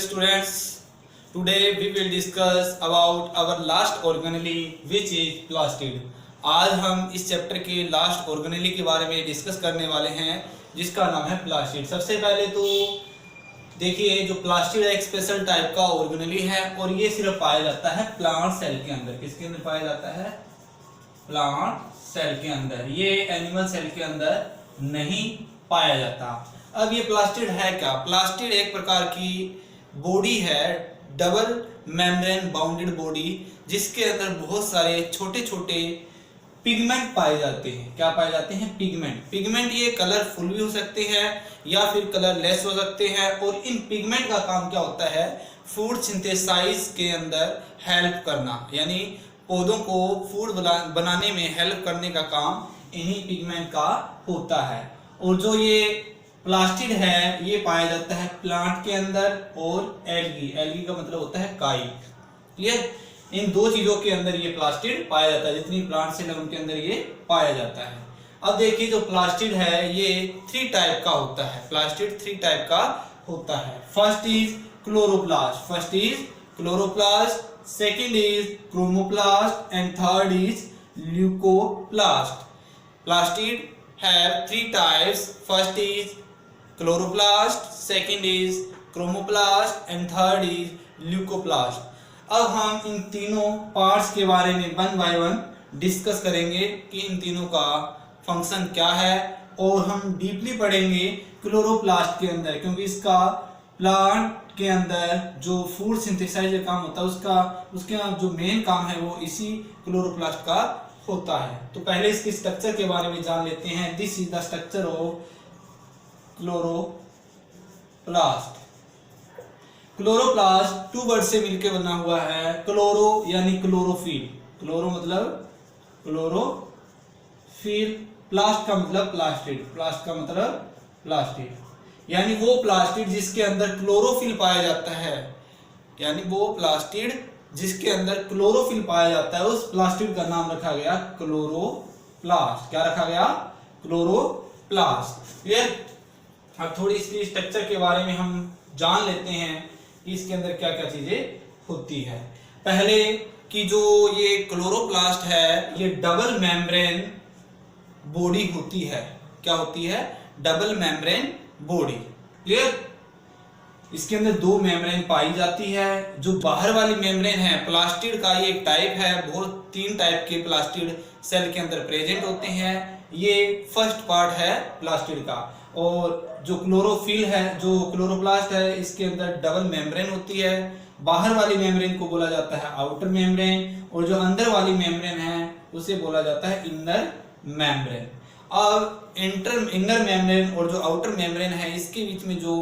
students, today we will discuss about our last organelle which is plastid. आज हम इस chapter के last organelle के बारे में डिस्कस करने वाले हैं जिसका नाम है प्लास्टिड। सबसे पहले तो देखिए, जो प्लास्टिड एक स्पेशल टाइप का ऑर्गेनेली है और ये सिर्फ पाया जाता है प्लांट सेल के अंदर। किसके अंदर पाया जाता है? प्लांट सेल के अंदर। ये एनिमल सेल के अंदर नहीं पाया जाता। अब ये प्लास्टिड है क्या? प्लास्टिड एक प्रकार की बॉडी है, डबल मेम्ब्रेन बाउंडेड बॉडी, जिसके अंदर बहुत सारे छोटे छोटे पिगमेंट पाए जाते हैं। क्या पाए जाते हैं? पिगमेंट। पिगमेंट ये कलरफुल भी हो सकते हैं या फिर कलरलेस हो सकते हैं। और इन पिगमेंट का काम क्या होता है? फूड सिंथेसाइज के अंदर हेल्प करना, यानी पौधों को फूड बनाने में हेल्प करने का काम इन्हीं पिगमेंट का होता है। और जो ये प्लास्टिड है ये पाया जाता है प्लांट के अंदर और एल्गी। एल्गी का मतलब होता है काई। क्लियर? इन दो चीजों के अंदर ये प्लास्टिड पाया जाता है। जितनी प्लांट सेल है उनके अंदर ये पाया जाता है। अब देखिए, जो प्लास्टिड है ये 3 टाइप का होता है। प्लास्टिड 3 टाइप का होता है। First is chloroplast, second is chromoplast and third is leucoplast. Plastid have 3 types. First is chloroplast, second is chromoplast and third is leucoplast. अब हम इन तीनों पार्ट्स के बारे में 1 by 1 डिस्कस करेंगे कि इन तीनों का फंक्शन क्या है। और हम डीपली पढ़ेंगे क्लोरोप्लास्ट के अंदर, क्योंकि इसका प्लांट के अंदर जो फूड सिंथेसाइज का काम होता है उसका जो मेन काम है वो इसी क्लोरोप्लास्ट का होता है। तो पहले इसके स्ट्रक्चर के बारे में जान लेते हैं। This is the structure of chloroplast. Chloroplast 2 word से मिलकर बना हुआ है। क्लोरो यानी क्लोरोफिल, क्लोरो मतलब क्लोरोफिल, प्लास्ट का मतलब प्लास्टिड, प्लास्ट का मतलब प्लास्टिड, यानी वो प्लास्टिड जिसके अंदर क्लोरोफिल पाया जाता है, यानी वो प्लास्टिड जिसके अंदर क्लोरोफिल पाया जाता है, उस प्लास्टिड का नाम रखा गया क्लोरोप्लास्ट। क्या रखा गया? क्लोरोप्लास्ट। क्लियर? अब थोड़ी इसकी स्ट्रक्चर के बारे में हम जान लेते हैं कि इसके अंदर क्या क्या चीजें होती है। पहले कि जो ये क्लोरोप्लास्ट है ये डबल मेम्ब्रेन बॉडी होती है। क्या होती है? Double membrane body. क्लियर? इसके अंदर 2 मेम्ब्रेन पाई जाती है। जो बाहर वाली मेम्ब्रेन है प्लास्टिड का, ये एक टाइप है। बहुत 3 टाइप के प्लास्टिड सेल के अंदर प्रेजेंट होते हैं। ये फर्स्ट पार्ट है प्लास्टिड का। और जो क्लोरोफिल है, जो क्लोरोप्लास्ट है, इसके अंदर डबल मेम्ब्रेन होती है। बाहर वाली मेम्ब्रेन को बोला जाता है आउटर मेम्ब्रेन, और जो अंदर वाली मेम्ब्रेन है उसे बोला जाता है इनर मेम्ब्रेन। अब इनर मेम्ब्रेन और जो आउटर मेम्ब्रेन है इसके बीच में जो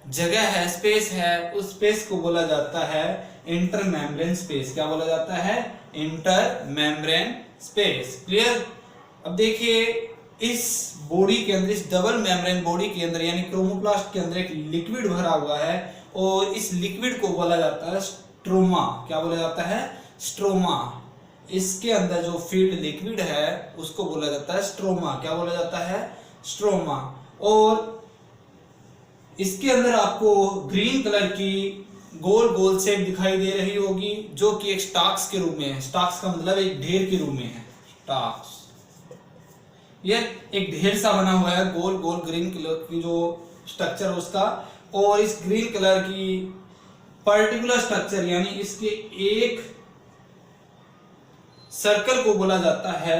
जगह है, स्पेस है, उस स्पेस को बोला जाता है इंटर मेम्ब्रेन स्पेस। क्या बोला जाता है? Inter membrane space. क्लियर? अब देखिए, इस बॉडी के अंदर, इस डबल मेम्ब्रेन बॉडी के अंदर यानी क्रोमोप्लास्ट के अंदर एक लिक्विड भरा हुआ है और इस लिक्विड को बोला जाता है स्ट्रोमा। क्या बोला जाता है? स्ट्रोमा। इसके अंदर जो फील्ड लिक्विड है उसको बोला जाता है स्ट्रोमा। क्या बोला जाता है? स्ट्रोमा। और इसके अंदर आपको ग्रीन कलर की गोल गोल शेप दिखाई दे रही होगी, जो कि एक स्टाक्स के रूप में है। स्टाक्स का मतलब एक ढेर के रूप में है। स्टाक्स, ये एक ढेर सा बना हुआ है, गोल गोल ग्रीन कलर की जो स्ट्रक्चर है उसका। और इस ग्रीन कलर की पर्टिकुलर स्ट्रक्चर यानी इसके एक सर्कल को बोला जाता है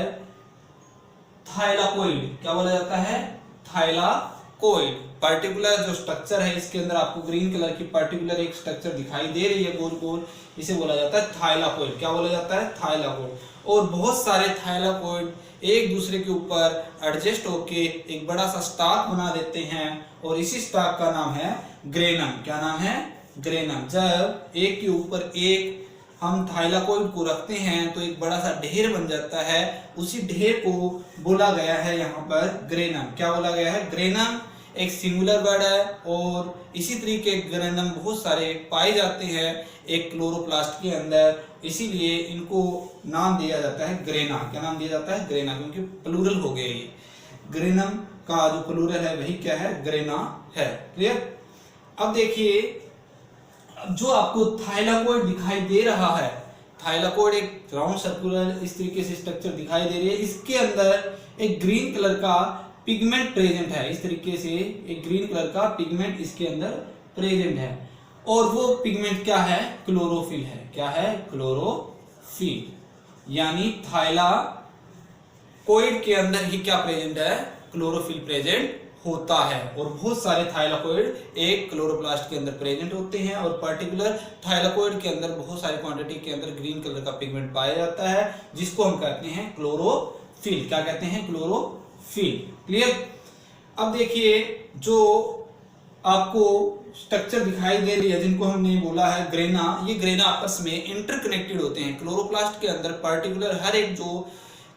थाइलाकोइड। क्या बोला जाता है? थाइलाकोइड। पर्टिकुलर जो स्ट्रक्चर है इसके अंदर आपको ग्रीन कलर की पर्टिकुलर एक स्ट्रक्चर दिखाई दे रही है गोल गोल, इसे बोला जाता है थाइलाकोइड। क्या बोला जाता है? थाइलाकोइड। और बहुत सारे थाइलाकोइड एक दूसरे के ऊपर एडजस्ट होके एक बड़ा सा स्टाक बना देते हैं और इसी स्टाक का नाम है ग्रेनम। क्या नाम है? ग्रेनम। जब एक के ऊपर एक हम थाइलाकोइड को रखते हैं तो एक बड़ा सा ढेर बन जाता है। उसी ढेर को बोला गया है यहाँ पर ग्रेनम। क्या बोला गया है? ग्रेनम एक सिंगुलर वर्ड है और इसी तरीके ग्रेनम बहुत सारे पाए जाते हैं एक क्लोरोप्लास्ट के अंदर, इसीलिए इनको नाम दिया जाता है ग्रेना। क्या नाम दिया जाता है? ग्रेना, क्योंकि प्लूरल हो गया ये। ग्रेनम का जो प्लूरल है वही क्या है? ग्रेना है। क्लियर? अब देखिए, जो आपको थाइलाकोइड दिखाई दे रहा है, थाइलाकोइड एक राउंड सर्कुलर इस तरीके से स्ट्रक्चर दिखाई दे रही है, इसके अंदर एक ग्रीन कलर का पिगमेंट प्रेजेंट है। इस तरीके से एक ग्रीन कलर का पिगमेंट इसके अंदर प्रेजेंट है, और वो पिगमेंट क्या है? क्लोरोफिल है। क्या है? क्लोरोफिल। यानी थाइलाकोइड के अंदर ही क्या प्रेजेंट है? क्लोरोफिल प्रेजेंट होता है। और बहुत सारे थाइलाकोइड एक क्लोरोप्लास्ट के अंदर प्रेजेंट होते हैं, और पर्टिकुलर थाइलाकोइड के अंदर बहुत सारी क्वांटिटी के अंदर ग्रीन कलर का पिगमेंट पाया जाता है, जिसको हम कहते हैं क्लोरोफिल। क्या कहते हैं? क्लोरोफिल। क्लियर? अब देखिए, जो आपको स्ट्रक्चर दिखाई दे रही है, जिनको हमने बोला है ग्रेना, ये ग्रेना आपस में इंटरकनेक्टेड होते हैं। क्लोरोप्लास्ट के अंदर पर्टिकुलर हर एक जो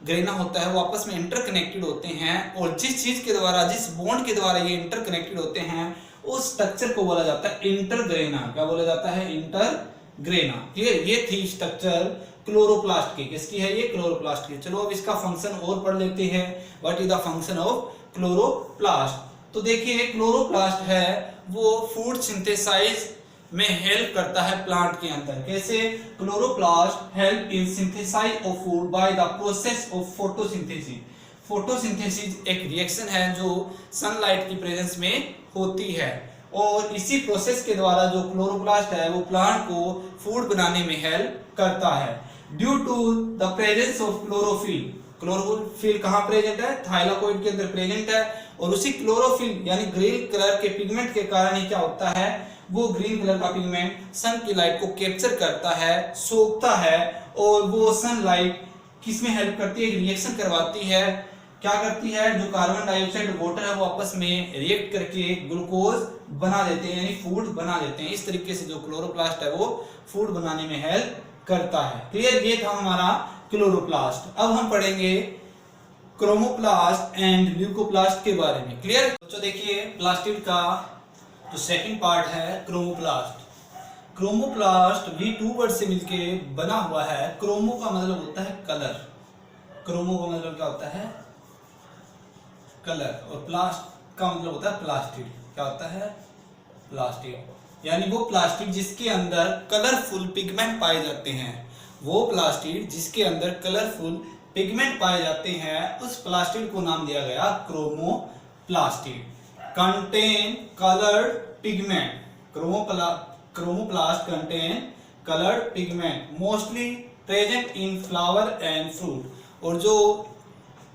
ग्रेना होता है वो आपस में इंटरकनेक्टेड होते हैं, और जिस चीज के द्वारा, जिस बॉन्ड के द्वारा ये इंटरकनेक्टेड होते हैं, उस स्ट्रक्चर को बोला जाता है इंटरग्रेना। क्या बोला जाता है? इंटरग्रेना। क्लियर? ये थी स्ट्रक्चर क्लोरोप्लास्ट की। किसकी है ये? क्लोरोप्लास्ट की। चलो अब इसका फंक्शन और पढ़ लेते हैं। What is the function of chloroplast? तो देखिए, क्लोरोप्लास्ट है वो फूड सिंथेसाइज में हेल्प करता है प्लांट के अंदर। कैसे? Chloroplast help in synthesize of food by the process of photosynthesis. Photosynthesis एक रिएक्शन है जो सनलाइट की प्रेजेंस में होती है, और इसी प्रोसेस के द्वारा जो क्लोरोप्लास्ट है वो प्लांट को फूड बनाने में हेल्प करता है। Due to the presence of chlorophyll. Chlorophyll कहाँ प्रेजेंट है? थाइलाकोइड के अंदर प्रेजेंट है, और उसी क्लोरोफिल यानी ग्रीन कलर के पिगमेंट के कारण ही क्या होता है? वो ग्रीन कलर का पिगमेंट सन की लाइट को कैप्चर करता है, सोखता है, और वो सनलाइट किसमें हेल्प करती है? रिएक्शन करवाती है। क्या करती है? जो कार्बन डाइऑक्साइड और वाटर है वो आपस में रिएक्ट करके ग्लूकोज बना देते हैं, यानी फूड बना देते हैं। इस तरीके से जो क्लोरोप्लास्ट है वो फूड बनाने में हेल्प करता है। क्लियर? ये था हमारा क्लोरोप्लास्ट। अब हम पढ़ेंगे क्रोमोप्लास्ट एंड ल्यूकोप्लास्ट के बारे में। क्लियर? तो देखिए, प्लास्टिड का जो सेकंड पार्ट है क्रोमोप्लास्ट। क्रोमोप्लास्ट भी टू वर्ड से मिलके बना हुआ है। क्रोमो का मतलब होता है कलर। क्रोमो का मतलब क्या होता है? कलर। और प्लास्ट का मतलब होता है प्लास्टिड। क्या होता है? प्लास्टिड। यानी वो प्लास्टिड जिसके अंदर कलरफुल पिगमेंट पाए जाते हैं। वो प्लास्टिड जिसके अंदर कलरफुल पिगमेंट पाए जाते हैं, उस प्लास्टिड को नाम दिया गया chromoplastid. Contain coloured pigment. Chromoplast contain coloured pigment mostly present in flower and fruit. और जो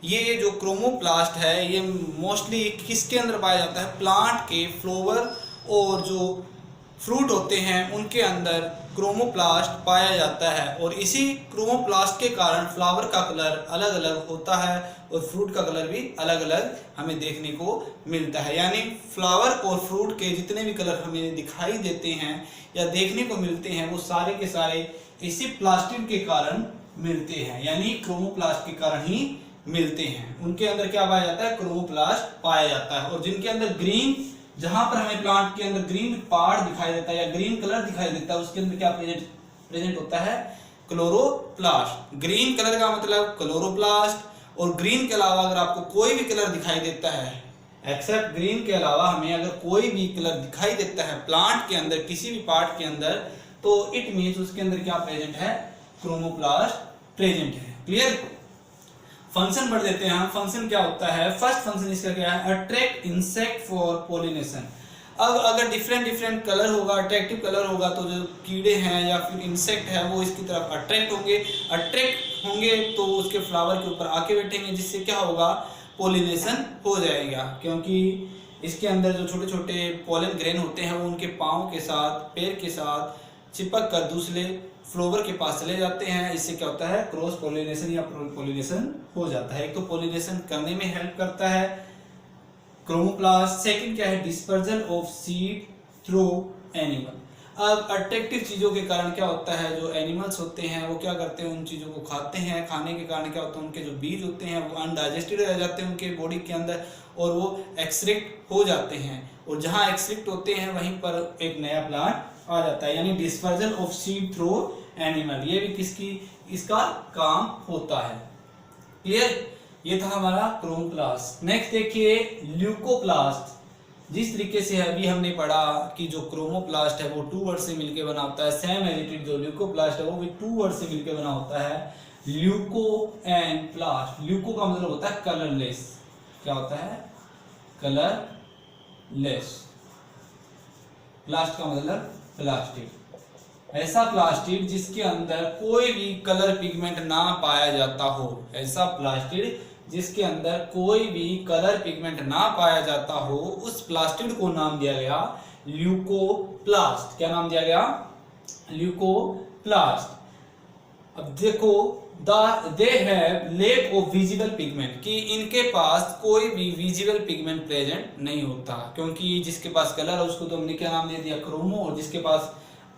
ये जो क्रोमोप्लास्ट है ये मोस्टली किसके अंदर पाया जाता है? प्लांट के फ्लावर और जो फ्रूट होते हैं उनके अंदर क्रोमोप्लास्ट पाया जाता है, और इसी क्रोमोप्लास्ट के कारण फ्लावर का कलर अलग अलग होता है और फ्रूट का कलर भी अलग अलग हमें देखने को मिलता है। यानी फ्लावर और फ्रूट के जितने भी कलर हमें दिखाई देते हैं या देखने को मिलते हैं वो सारे के सारे इसी प्लास्टिड के कारण मिलते हैं, यानी क्रोमोप्लास्ट के कारण ही मिलते हैं। उनके अंदर क्या पाया जाता है? क्रोमोप्लास्ट पाया जाता है। और जिनके अंदर ग्रीन, जहां पर हमें प्लांट के अंदर ग्रीन पार्ट दिखाई देता है या ग्रीन कलर दिखाई देता है, उसके अंदर क्या प्रेजेंट होता है? क्लोरोप्लास्ट। ग्रीन कलर का मतलब क्लोरोप्लास्ट। और ग्रीन के अलावा अगर आपको कोई भी कलर दिखाई देता है, एक्सेप्ट ग्रीन के अलावा हमें अगर कोई भी कलर दिखाई देता है प्लांट के अंदर किसी भी पार्ट के अंदर, तो इट मीन्स उसके अंदर क्या प्रेजेंट है? क्रोमोप्लास्ट प्रेजेंट है। क्लियर? फंक्शन पढ़ देते हैं हम। फंक्शन क्या होता है? फर्स्ट फंक्शन इसका क्या है? Attract insect for pollination. अब अगर डिफरेंट कलर होगा, अट्रैक्टिव कलर होगा, तो जो कीड़े हैं या फिर इंसेक्ट है वो इसकी तरफ अट्रैक्ट होंगे तो उसके फ्लावर के ऊपर आके बैठेंगे, जिससे क्या होगा? पोलिनेशन हो जाएगा। क्योंकि इसके अंदर जो छोटे छोटे पोलन ग्रेन होते हैं वो उनके पाँव के साथ, पैर के साथ चिपक कर दूसरे फ्लावर के पास चले जाते हैं। इससे क्या होता है? क्रॉस पोलिनेशन या पोलिनेशन हो जाता है। एक तो पोलिनेशन करने में हेल्प करता है क्रोमोप्लास्ट। सेकंड क्या है? Dispersion of seed through animal. अब अट्रैक्टिव चीजों के कारण क्या होता है? जो एनिमल्स होते हैं वो क्या करते हैं? उन चीजों को खाते हैं। खाने के कारण क्या होता है? उनके जो बीज होते हैं वो अनडाइजेस्टेड रह जाते हैं उनके बॉडी के अंदर, और वो एक्सट्रैक्ट हो जाते हैं, और जहां एक्सट्रैक्ट होते हैं वहीं पर एक नया प्लांट आ जाता है, यानी dispersion of seed through animal. ये भी इसका काम होता है। क्लियर? ये था हमारा क्रोमोप्लास्ट। नेक्स्ट देखिए ल्यूकोप्लास्ट। जिस तरीके से अभी हमने पढ़ा कि जो क्रोमोप्लास्ट है वो 2 वर्ड से मिलकर बना होता है, सेम एज इट इज जो ल्यूकोप्लास्ट है वो भी 2 वर्ड से मिलकर बना होता है, ल्यूको एंड प्लास्ट। ल्यूको का मतलब होता है कलरलेस, क्या होता है, कलरलेस। प्लास्ट का मतलब प्लास्टिड, ऐसा प्लास्टिड जिसके अंदर कोई भी कलर पिगमेंट ना पाया जाता हो, ऐसा प्लास्टिड जिसके अंदर कोई भी कलर पिगमेंट ना पाया जाता हो, उस प्लास्टिड को नाम दिया गया ल्यूकोप्लास्ट। क्या नाम दिया गया, ल्यूकोप्लास्ट। अब देखो they have lack of visible pigment, कि इनके पास कोई भी विजिबल पिगमेंट प्रेजेंट नहीं होता, क्योंकि जिसके पास कलर है उसको तो हमने क्या नाम दे दिया, क्रोमो, और जिसके पास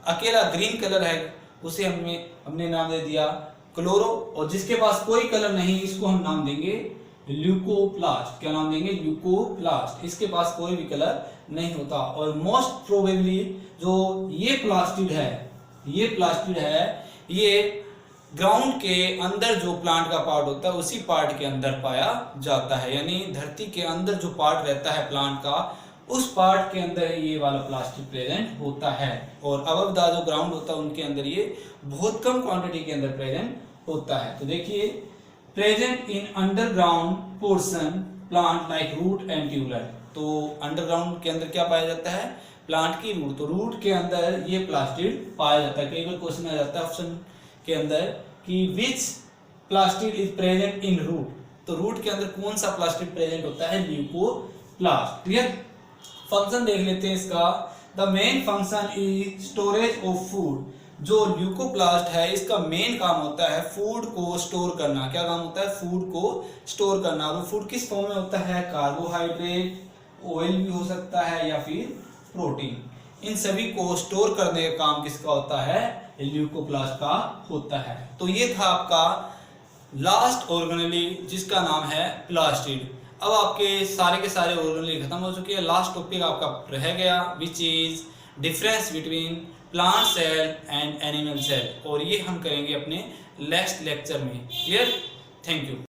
अकेला ग्रीन कलर है उसे हमने नाम दे दिया क्लोरो, और जिसके पास कोई कलर नहीं इसको हम नाम देंगे ल्यूकोप्लास्ट। क्या नाम देंगे, ल्यूकोप्लास्ट। इसके पास कोई भी कलर नहीं होता। और मोस्ट प्रोबेबली जो ये प्लास्टिड है ये ग्राउंड के अंदर जो प्लांट का पार्ट होता है उसी पार्ट के अंदर पाया जाता है, यानी धरती के अंदर जो पार्ट रहता है प्लांट का उस पार्ट के अंदर ये वाला प्लास्टिक प्रेजेंट होता है। और अबव द जो ग्राउंड होता है उनके अंदर ये बहुत कम क्वांटिटी के अंदर प्रेजेंट होता है। तो देखिए, present in underground portion plant like root and tubular. तो अंडरग्राउंड के अंदर क्या पाया जाता है, प्लांट की रूट, तो रूट के अंदर ये प्लास्टिड पाया जाता है। कई बार क्वेश्चन आ जाता है ऑप्शन के अंदर कि which plastid is present in root, तो रूट के अंदर कौन सा प्लास्टिड प्रेजेंट होता है, ल्यूकोप्लास्ट। क्लियर। फंक्शन देख लेते हैं इसका। The main function is storage of food. जो ल्यूकोप्लास्ट है इसका मेन काम होता है फूड को स्टोर करना। क्या काम होता है, फूड को स्टोर करना। वो फूड किस फॉर्म में होता है, कार्बोहाइड्रेट, ऑयल भी हो सकता है या फिर प्रोटीन। इन सभी को स्टोर करने का काम किसका होता है, ल्यूकोप्लास्ट का होता है। तो ये था आपका लास्ट ऑर्गेनेली जिसका नाम है प्लास्टिड। अब आपके के सारे ऑर्गेनेली खत्म हो चुके हैं। लास्ट टॉपिक आपका रह गया which is difference between plant cell and animal cell, और ये हम करेंगे अपने नेक्स्ट लेक्चर में। क्लियर। Thank you.